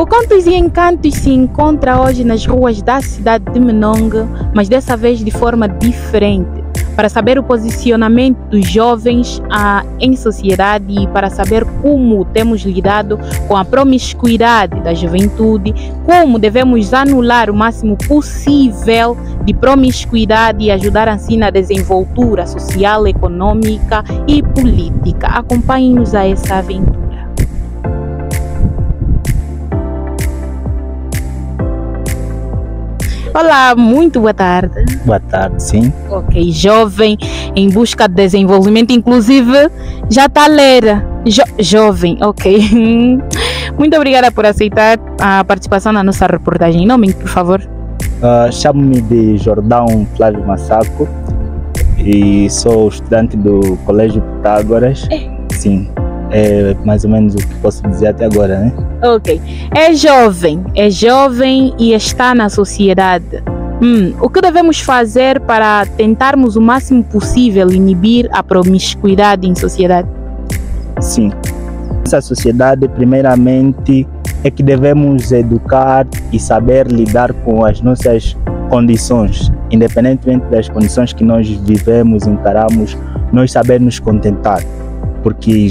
O Contos e Encantos se encontra hoje nas ruas da cidade de Menongue, mas dessa vez de forma diferente, para saber o posicionamento dos jovens em sociedade e para saber como temos lidado com a promiscuidade da juventude, como devemos anular o máximo possível de promiscuidade e ajudar assim na desenvoltura social, econômica e política. Acompanhem-nos a essa aventura. Olá, muito boa tarde. Boa tarde, sim. Ok, jovem em busca de desenvolvimento, inclusive já está a ler. Jovem, ok. Muito obrigada por aceitar a participação na nossa reportagem. Nome, por favor. Chamo-me de Jordão Flávio Massaco e sou estudante do Colégio Pitágoras. Sim, é mais ou menos o que posso dizer até agora, né? Ok. É jovem e está na sociedade. O que devemos fazer para tentarmos o máximo possível inibir a promiscuidade em sociedade? Sim. Essa sociedade, primeiramente, é que devemos educar e saber lidar com as nossas condições. Independentemente das condições que nós vivemos, encaramos, nós saber nos contentar. Porque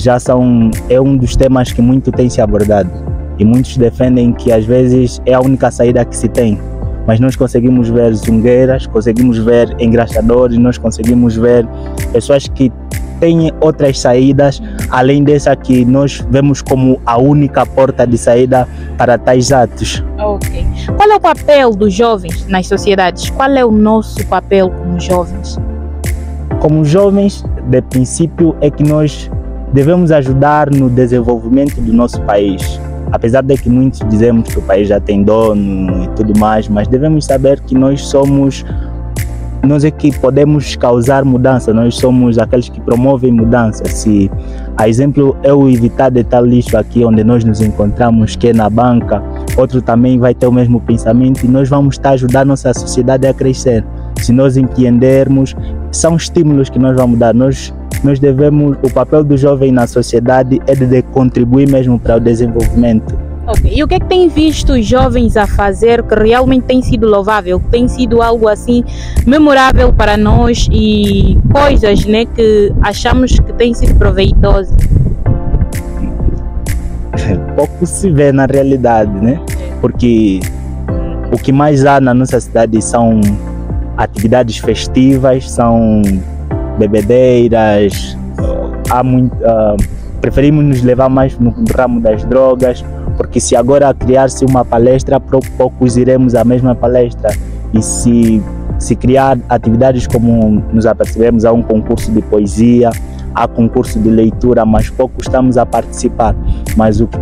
é um dos temas que muito tem se abordado. E muitos defendem que às vezes é a única saída que se tem. Mas nós conseguimos ver zungueiras, conseguimos ver engraxadores, nós conseguimos ver pessoas que têm outras saídas, além dessa que nós vemos como a única porta de saída para tais atos. Ok. Qual é o papel dos jovens nas sociedades? Qual é o nosso papel como jovens? Como jovens, de princípio, é que nós devemos ajudar no desenvolvimento do nosso país. Apesar de que muitos dizemos que o país já tem dono e tudo mais, mas devemos saber que nós é que podemos causar mudança, nós somos aqueles que promovem mudança. Se, a exemplo, eu evitar de tal lixo aqui onde nós nos encontramos, que é na banca, outro também vai ter o mesmo pensamento e nós vamos estar ajudando a nossa sociedade a crescer. Se nós empreendermos, são estímulos que nós vamos dar. Nós devemos, o papel do jovem na sociedade é de contribuir mesmo para o desenvolvimento. Ok, e o que é que tem visto os jovens a fazer que realmente tem sido louvável, que tem sido algo assim memorável para nós e coisas, né, que achamos que tem sido proveitoso? Pouco se vê na realidade, né? Porque o que mais há na nossa cidade são atividades festivas, são bebedeiras, preferimos nos levar mais no ramo das drogas, porque se agora criar-se uma palestra, poucos iremos à mesma palestra. E se criar atividades como nos apercebemos, há um concurso de poesia, há concurso de leitura, mas poucos estamos a participar. Mas o que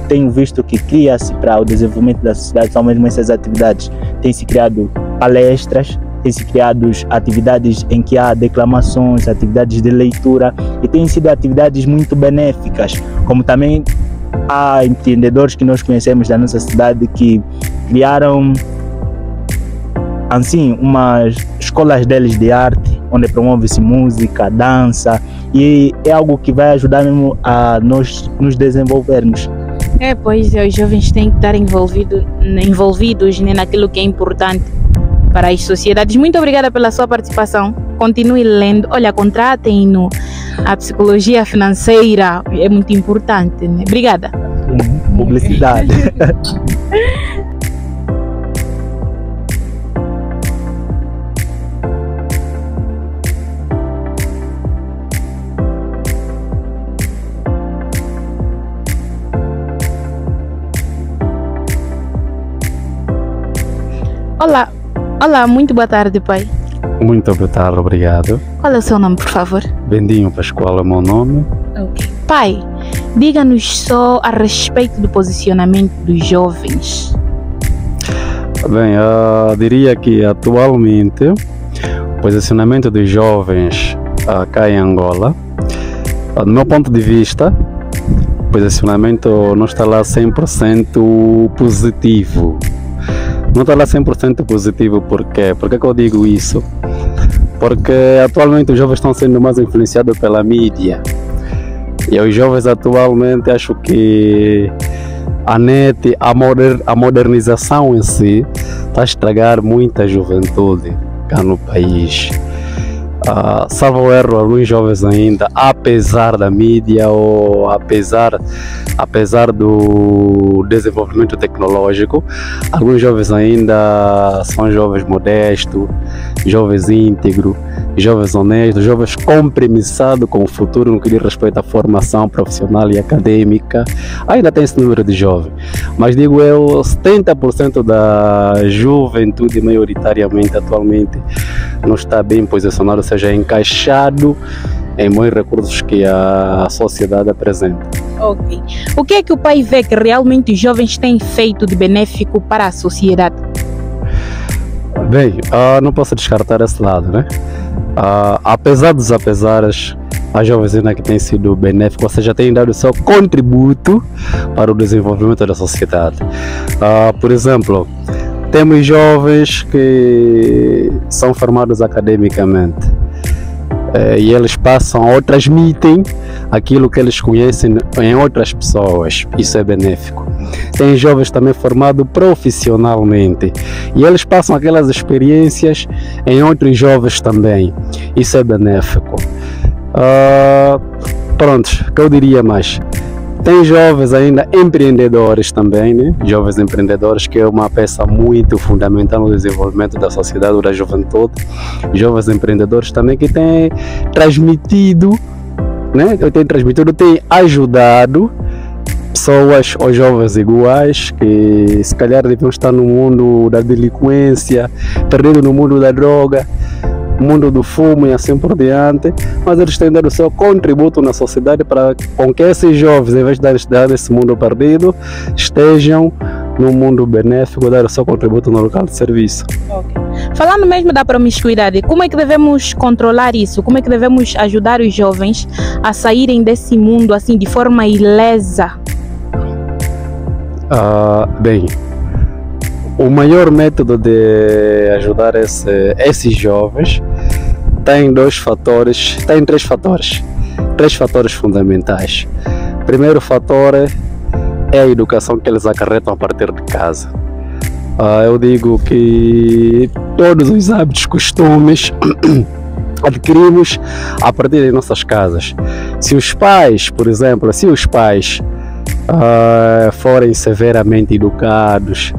tenho visto que cria-se para o desenvolvimento da sociedade são mesmo essas atividades. Tem-se criado palestras, tem-se criado atividades em que há declamações, atividades de leitura, e têm sido atividades muito benéficas, como também há empreendedores que nós conhecemos da nossa cidade que criaram assim umas escolas deles de arte, onde promove-se música, dança, e é algo que vai ajudar mesmo a nós nos desenvolvermos. Pois os jovens têm que estar envolvidos, né, naquilo que é importante para as sociedades. Muito obrigada pela sua participação. Continue lendo. Olha, contratem-no. A psicologia financeira é muito importante, né? Obrigada. Publicidade. Olá, muito boa tarde, pai. Muito boa tarde, obrigado. Qual é o seu nome, por favor? Bendinho Pascoal é o meu nome. Ok. Pai, diga-nos só a respeito do posicionamento dos jovens. Bem, eu diria que atualmente o posicionamento dos jovens cá em Angola, do meu ponto de vista, o posicionamento não está lá 100% positivo. Não está lá 100% positivo, por quê? Por que eu digo isso? Porque atualmente os jovens estão sendo mais influenciados pela mídia. E os jovens atualmente acho que a net, a modernização em si está a estragar muita juventude cá no país. Salvo erro, alguns jovens ainda, apesar da mídia ou apesar do desenvolvimento tecnológico, alguns jovens ainda são jovens modestos, jovens íntegros, jovens honestos, jovens compromissados com o futuro no que diz respeito à formação profissional e acadêmica. Ainda tem esse número de jovens, mas digo eu, 70% da juventude maioritariamente atualmente não está bem posicionado, ou seja, encaixado em muitos recursos que a sociedade apresenta. Ok. O que é que o pai vê que realmente os jovens têm feito de benéfico para a sociedade? Bem, não posso descartar esse lado, né? Apesar dos apesares, a jovens ainda que têm sido benéficos, ou seja, têm dado o seu contributo para o desenvolvimento da sociedade. Por exemplo, temos jovens que são formados academicamente e eles passam ou transmitem aquilo que eles conhecem em outras pessoas. Isso é benéfico. Tem jovens também formados profissionalmente e eles passam aquelas experiências em outros jovens também. Isso é benéfico. Pronto, o que eu diria mais? Tem jovens ainda empreendedores também, né? Jovens empreendedores, que é uma peça muito fundamental no desenvolvimento da sociedade ou da juventude. Jovens empreendedores também que têm transmitido, né? Têm ajudado pessoas ou jovens iguais que se calhar deviam estar no mundo da delinquência, perdido no mundo da droga, mundo do fumo e assim por diante, mas eles têm dado o seu contributo na sociedade para com que esses jovens, em vez de estar nesse mundo perdido, estejam no mundo benéfico, dar o seu contributo no local de serviço. Okay. Falando mesmo da promiscuidade, como é que devemos controlar isso? Como é que devemos ajudar os jovens a saírem desse mundo assim de forma ilesa? Bem, o maior método de ajudar esses jovens tem três fatores fundamentais. O primeiro fator é a educação que eles acarretam a partir de casa. Eu digo que todos os hábitos, costumes adquirimos a partir de nossas casas. Se os pais, por exemplo, forem severamente educados,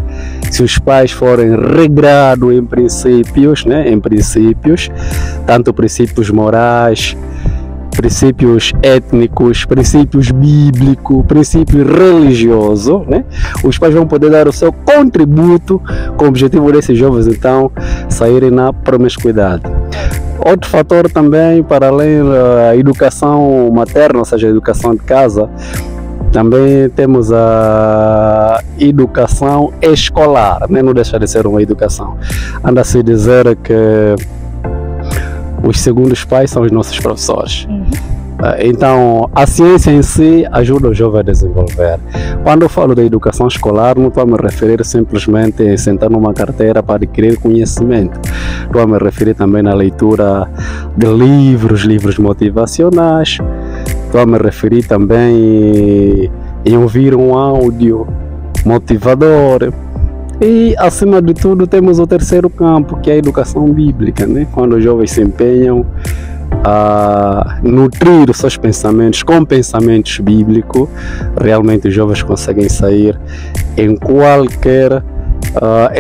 se os pais forem regrados em princípios, né, tanto princípios morais, princípios étnicos, princípios bíblicos, princípios religiosos, né, os pais vão poder dar o seu contributo com o objetivo desses jovens então saírem na promiscuidade. Outro fator também, para além da educação materna, ou seja, a educação de casa, também temos a educação escolar, né? Não deixa de ser uma educação. Anda-se a dizer que os segundos pais são os nossos professores. Então, a ciência em si ajuda o jovem a desenvolver. Quando eu falo da educação escolar, não estou a me referir simplesmente a sentar numa carteira para adquirir conhecimento. Estou a me referir também na leitura de livros motivacionais. Estou a me referir também em ouvir um áudio motivador. E, acima de tudo, temos o terceiro campo, que é a educação bíblica, né? Quando os jovens se empenham a nutrir os seus pensamentos com pensamentos bíblicos, realmente os jovens conseguem sair em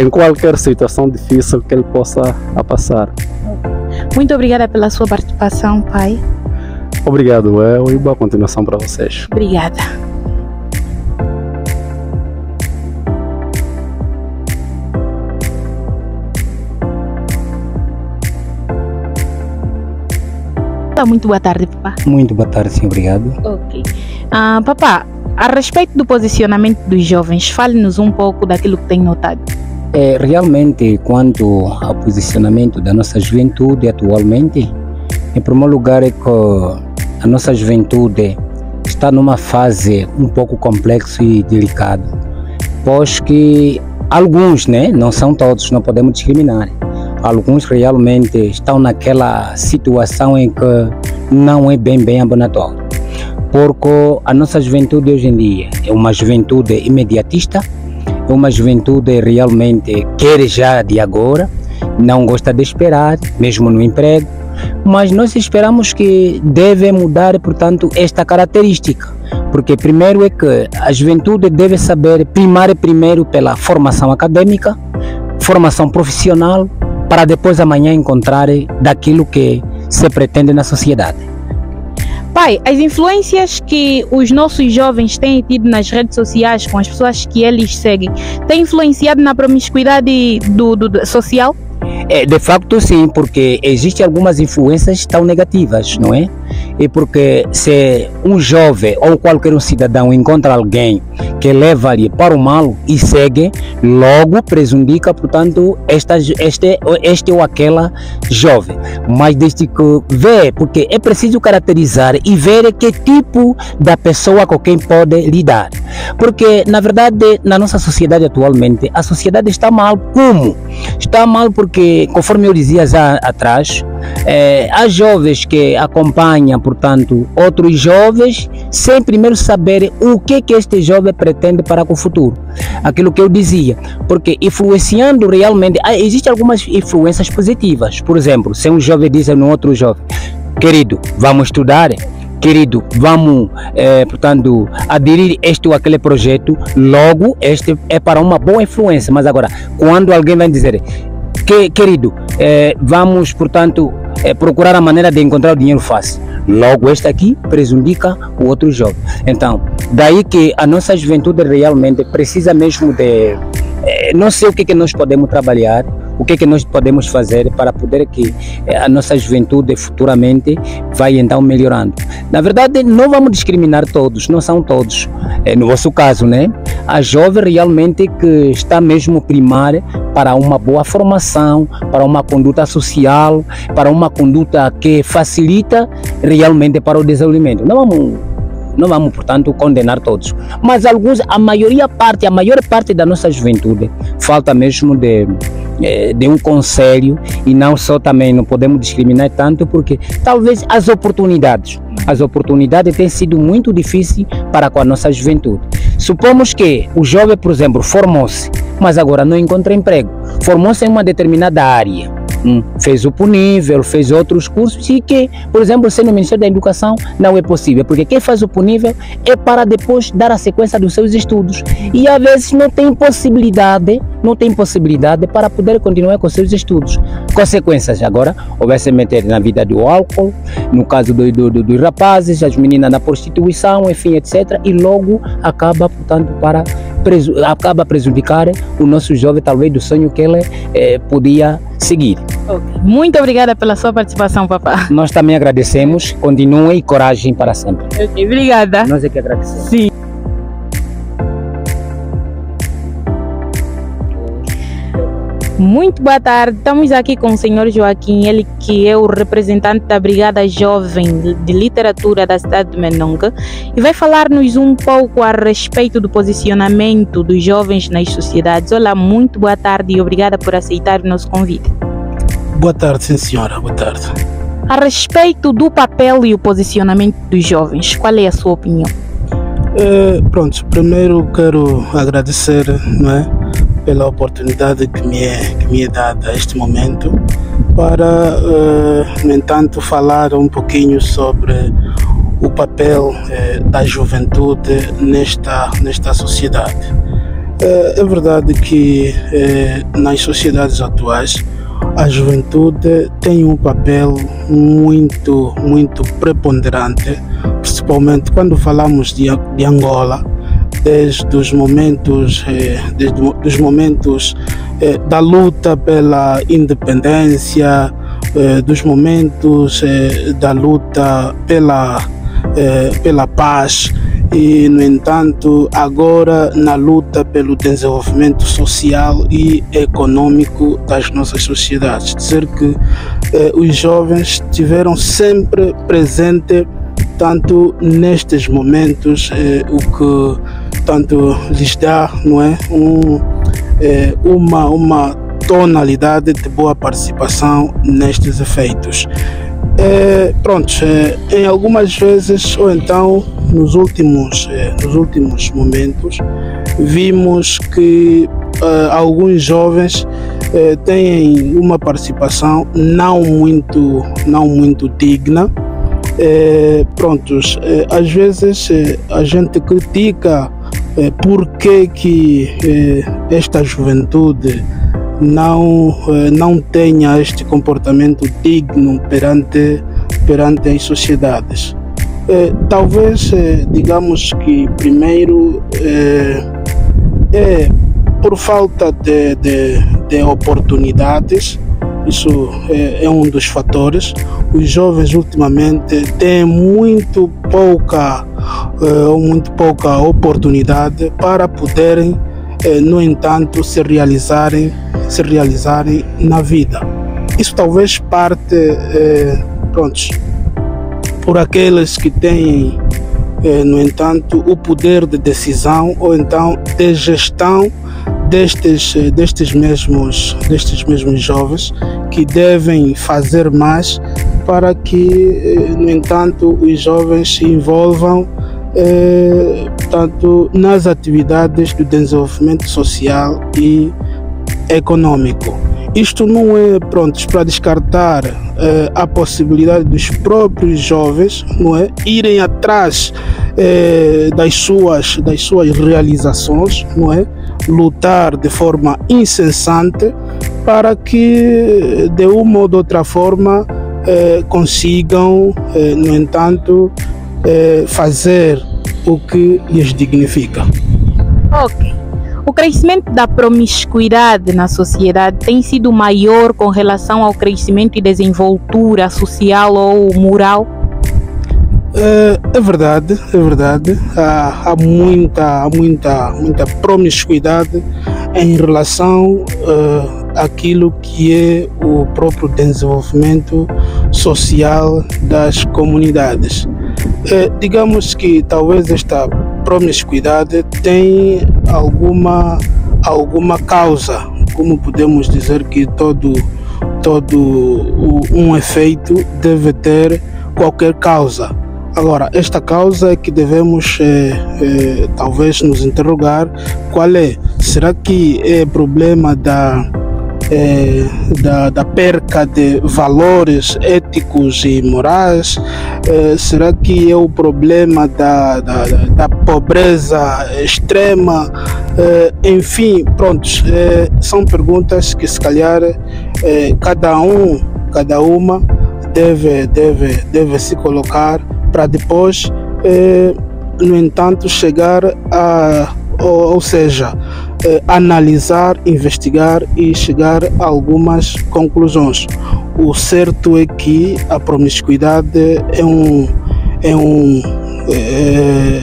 qualquer situação difícil que ele possa passar. Muito obrigada pela sua participação, pai. Obrigado, e boa continuação para vocês. Obrigada. Muito boa tarde, papá. Muito boa tarde, sim, obrigado. Ok. Papá, a respeito do posicionamento dos jovens, fale-nos um pouco daquilo que tem notado. Realmente, quanto ao posicionamento da nossa juventude atualmente, em primeiro lugar é que a nossa juventude está numa fase um pouco complexa e delicada, pois que alguns, né, não são todos, não podemos discriminar, alguns realmente estão naquela situação em que não é bem abonatório. porque a nossa juventude hoje em dia é uma juventude imediatista, é uma juventude realmente quer já de agora, não gosta de esperar, mesmo no emprego, mas nós esperamos que deve mudar, portanto, esta característica, porque primeiro é que a juventude deve saber primar primeiro pela formação acadêmica, formação profissional, para depois amanhã encontrar daquilo que se pretende na sociedade. Pai, as influências que os nossos jovens têm tido nas redes sociais com as pessoas que eles seguem, têm influenciado na promiscuidade social? De facto sim, porque existem algumas influências tão negativas, não é? E porque se um jovem ou qualquer cidadão encontra alguém que leva-lhe para o mal e segue, logo prejudica, portanto, este ou aquela jovem. Mas desde que vê, porque é preciso caracterizar e ver que tipo da pessoa com quem pode lidar. Porque, na verdade, na nossa sociedade atualmente, a sociedade está mal. Como? Está mal porque, conforme eu dizia já atrás, há jovens que acompanham, portanto, outros jovens sem primeiro saber o que este jovem pretende para o futuro. Aquilo que eu dizia, porque influenciando realmente, existem algumas influências positivas. Por exemplo, se um jovem diz a um outro jovem: querido, vamos estudar, querido, vamos, portanto, aderir este ou aquele projeto, logo este é para uma boa influência. Mas agora, quando alguém vai dizer: querido, vamos, portanto, procurar a maneira de encontrar o dinheiro fácil, logo este aqui prejudica o outro jovem. Então, daí que a nossa juventude realmente precisa mesmo de, não sei o que nós podemos trabalhar, o que nós podemos fazer para poder que a nossa juventude futuramente vai então melhorando. Na verdade, não vamos discriminar todos, não são todos. No vosso caso, né? A jovem realmente que está mesmo primar para uma boa formação, para uma conduta social, para uma conduta que facilita realmente para o desenvolvimento. Não vamos, portanto, condenar todos, mas alguns, a maior parte da nossa juventude falta mesmo de um conselho, e não só também não podemos discriminar tanto, porque talvez as oportunidades têm sido muito difíceis para com a nossa juventude. Supomos que o jovem, por exemplo, formou-se, mas agora não encontra emprego, formou-se em uma determinada área, fez o punível, fez outros cursos, e que, por exemplo, se no Ministério da Educação não é possível, porque quem faz o punível é para depois dar a sequência dos seus estudos, e às vezes não tem possibilidade para poder continuar com seus estudos. Consequências agora, ou vai se meter na vida do álcool, no caso dos rapazes, as meninas na prostituição, enfim, etc. E logo acaba, portanto, acaba prejudicar o nosso jovem, talvez, do sonho que ele podia seguir. Okay. Muito obrigada pela sua participação, papá. Nós também agradecemos. Continue e coragem para sempre. Ok, obrigada. Nós é que agradecemos. Sim. Muito boa tarde, estamos aqui com o senhor Joaquim, ele que é o representante da Brigada Jovem de Literatura da cidade de Menonga, e vai falar-nos um pouco a respeito do posicionamento dos jovens nas sociedades. Olá, muito boa tarde e obrigada por aceitar o nosso convite. Boa tarde, sim senhora, boa tarde. A respeito do papel e o posicionamento dos jovens, qual é a sua opinião? Pronto, primeiro quero agradecer, não é, pela oportunidade que me é dada a este momento para, no entanto, falar um pouquinho sobre o papel da juventude nesta sociedade. É verdade que nas sociedades atuais a juventude tem um papel muito preponderante, principalmente quando falamos de Angola, desde os momentos da luta pela independência, dos momentos da luta pela paz, e, no entanto, agora na luta pelo desenvolvimento social e econômico das nossas sociedades. Dizer que os jovens tiveram sempre presente, tanto nestes momentos, o que tanto lhes dá, não é, uma tonalidade de boa participação nestes efeitos. Em algumas vezes, ou então nos últimos momentos, vimos que alguns jovens têm uma participação não muito digna. Às vezes a gente critica por que esta juventude não tenha este comportamento digno perante as sociedades. Talvez digamos que primeiro é por falta de oportunidades. Isso é um dos fatores. Os jovens ultimamente têm muito pouca oportunidade para poderem, no entanto, se realizarem na vida. Isso talvez parte por aqueles que têm, no entanto, o poder de decisão ou então de gestão destes mesmos jovens, que devem fazer mais para que, no entanto, os jovens se envolvam tanto nas atividades do desenvolvimento social e econômico. Isto não é para descartar a possibilidade dos próprios jovens, não é, irem atrás das suas realizações, não é, lutar de forma incessante para que de uma ou de outra forma consigam, no entanto, fazer o que lhes dignifica. Ok. O crescimento da promiscuidade na sociedade tem sido maior com relação ao crescimento e desenvoltura social ou moral? É verdade. Há muita promiscuidade em relação àquilo que é o próprio desenvolvimento social das comunidades. Digamos que talvez esta promiscuidade tem alguma causa, como podemos dizer que todo um efeito deve ter qualquer causa. Agora, esta causa é que devemos talvez nos interrogar qual é. Será que é problema da perca de valores éticos e morais? Será que é o problema da pobreza extrema? Enfim, são perguntas que se calhar cada uma deve se colocar para depois, no entanto, chegar ou seja, analisar, investigar e chegar a algumas conclusões. O certo é que a promiscuidade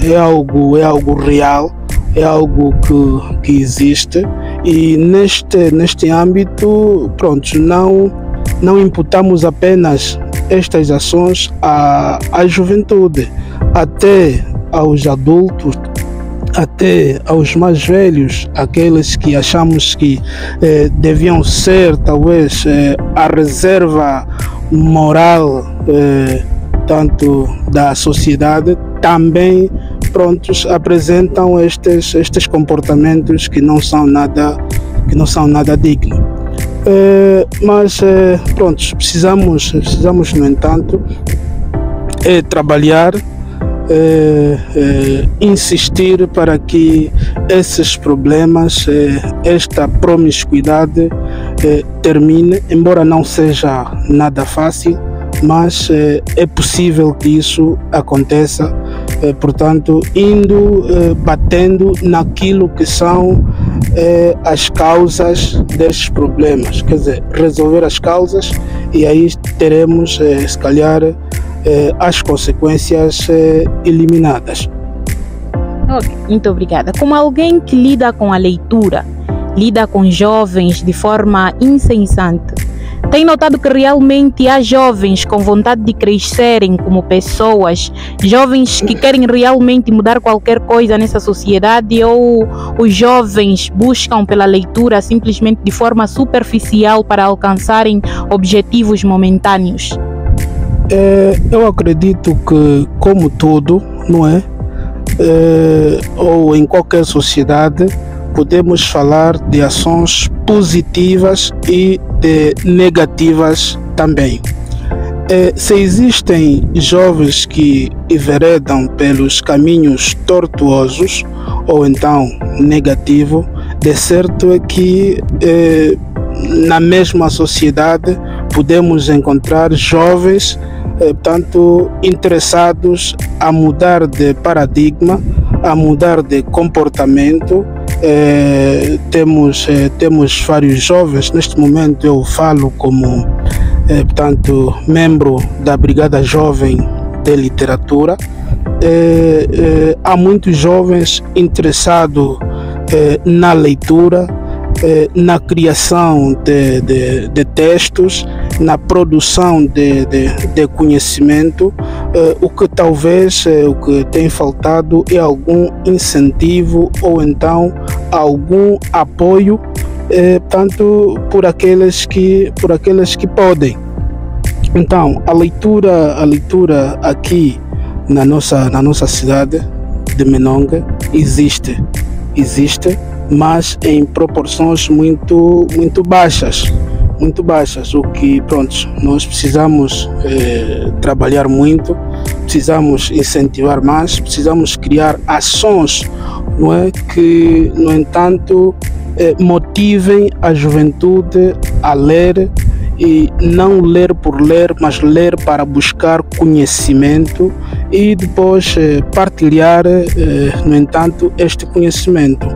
é algo real, é algo que existe, e neste âmbito, não imputamos apenas estas ações à juventude, até aos adultos, até aos mais velhos, aqueles que achamos que deviam ser talvez a reserva moral tanto da sociedade, também apresentam estes comportamentos que não são nada dignos. Mas precisamos, no entanto, trabalhar, insistir para que esses problemas, esta promiscuidade termine, embora não seja nada fácil, mas é possível que isso aconteça, portanto, batendo naquilo que são as causas destes problemas, quer dizer, resolver as causas, e aí teremos, se calhar, as consequências eliminadas. Ok, muito obrigada. Como alguém que lida com a leitura, lida com jovens de forma incessante, tem notado que realmente há jovens com vontade de crescerem como pessoas, jovens que querem realmente mudar qualquer coisa nessa sociedade, ou os jovens buscam pela leitura simplesmente de forma superficial para alcançarem objetivos momentâneos? Eu acredito que, como tudo, não é? Ou em qualquer sociedade, podemos falar de ações positivas e de negativas também. Se existem jovens que enveredam pelos caminhos tortuosos ou então negativo, de certo é que na mesma sociedade podemos encontrar jovens portanto, interessados a mudar de paradigma, a mudar de comportamento. Temos vários jovens. Neste momento eu falo como portanto, membro da Brigada Jovem de Literatura. Há muitos jovens interessados na leitura, na criação de textos, na produção de conhecimento. O que talvez o que tem faltado é algum incentivo ou então algum apoio tanto por aqueles que podem. Então a leitura aqui na nossa cidade de Menongue existe, mas em proporções muito baixas, o que, pronto, nós precisamos trabalhar muito, precisamos incentivar mais, precisamos criar ações, não é, que, no entanto, motivem a juventude a ler, e não ler por ler, mas ler para buscar conhecimento e depois partilhar, no entanto, este conhecimento.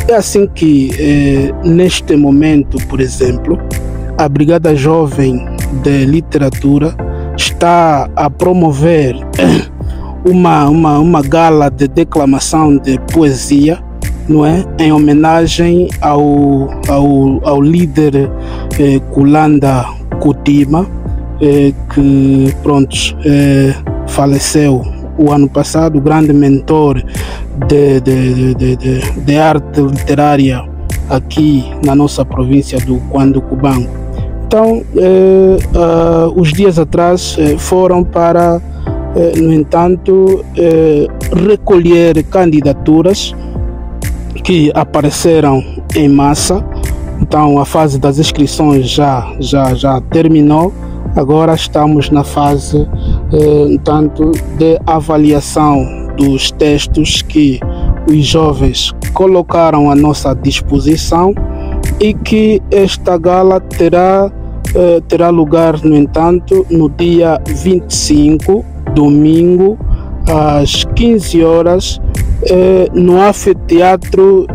É assim que, neste momento, por exemplo, a Brigada Jovem de Literatura está a promover uma gala de declamação de poesia, não é? Em homenagem ao líder Kulanda Kutima, que, pronto, faleceu o ano passado, o grande mentor de arte literária aqui na nossa província do Cubango. Então, os dias atrás foram para, no entanto, recolher candidaturas que apareceram em massa. Então a fase das inscrições já terminou. Agora estamos na fase tanto de avaliação dos textos que os jovens colocaram à nossa disposição, e que esta gala terá lugar, no entanto, no dia 25, domingo, às 15 horas, no anfiteatro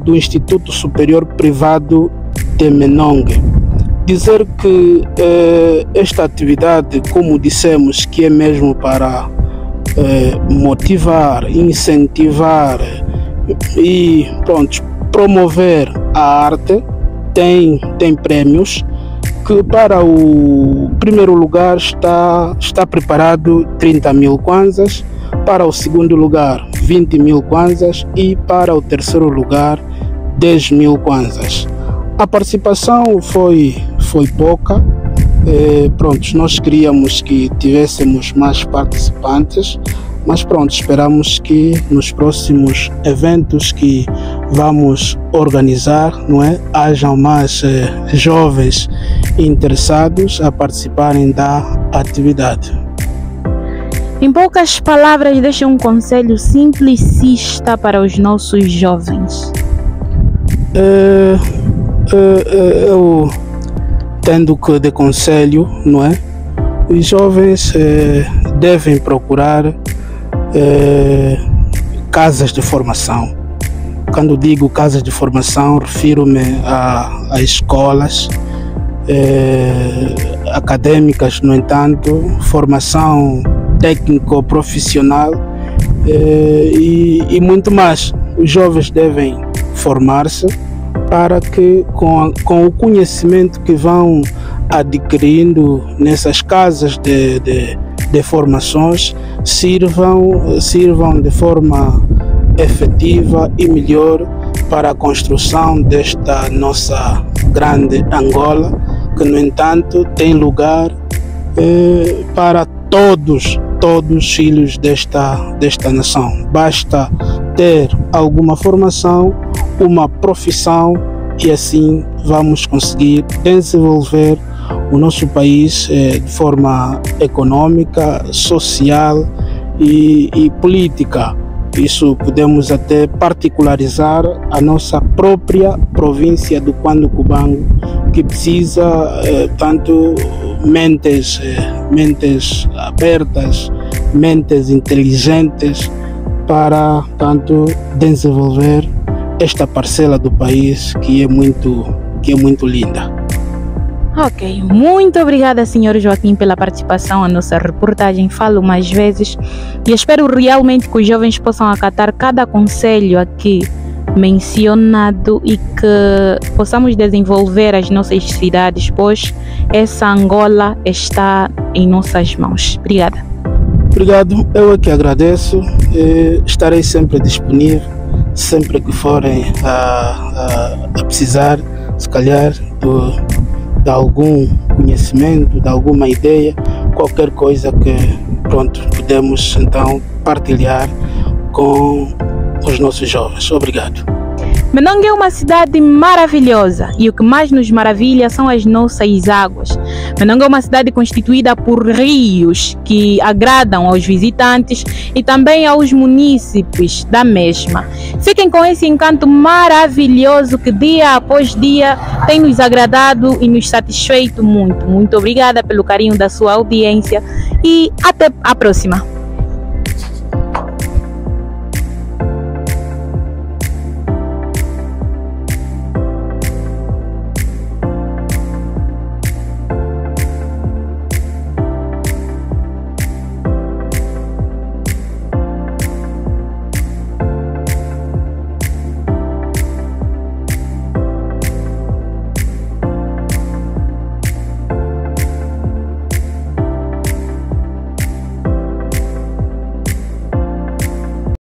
do Instituto Superior Privado de Menongue. Dizer que esta atividade, como dissemos, que é mesmo para motivar, incentivar e, pronto, promover a arte, tem prêmios, que para o primeiro lugar está preparado 30 mil kwanzas, para o segundo lugar 20 mil kwanzas e para o terceiro lugar 10 mil kwanzas. A participação foi pouca. Pronto, nós queríamos que tivéssemos mais participantes, mas pronto, esperamos que nos próximos eventos que vamos organizar, não é, hajam mais jovens interessados a participarem da atividade. Em poucas palavras, deixe um conselho simplicista para os nossos jovens. Eu tendo que de conselho, não é? Os jovens devem procurar casas de formação. Quando digo casas de formação, refiro-me a escolas acadêmicas, no entanto, formação técnico-profissional e muito mais. Os jovens devem formar-se para que, com o conhecimento que vão adquirindo nessas casas de formações, sirvam de forma efetiva e melhor para a construção desta nossa grande Angola, que, no entanto, tem lugar para todos os filhos desta nação. Basta ter alguma formação, uma profissão, e assim vamos conseguir desenvolver o nosso país de forma econômica, social e política. Isso podemos até particularizar a nossa própria província do Cuando Cubango, que precisa tanto mentes abertas, mentes inteligentes para tanto desenvolver esta parcela do país que é muito linda. Ok, muito obrigada, Sr. Joaquim, pela participação na nossa reportagem. Falo mais vezes e espero realmente que os jovens possam acatar cada conselho aqui mencionado e que possamos desenvolver as nossas cidades, pois essa Angola está em nossas mãos. Obrigada. Obrigado, eu é que agradeço. Estarei sempre disponível, sempre que forem a precisar, se calhar, de algum conhecimento, de alguma ideia, qualquer coisa que podemos então partilhar com os nossos jovens. Obrigado. Menongue é uma cidade maravilhosa e o que mais nos maravilha são as nossas águas. Menongue é uma cidade constituída por rios que agradam aos visitantes e também aos munícipes da mesma. Fiquem com esse encanto maravilhoso que dia após dia tem nos agradado e nos satisfeito muito. Muito obrigada pelo carinho da sua audiência e até a próxima.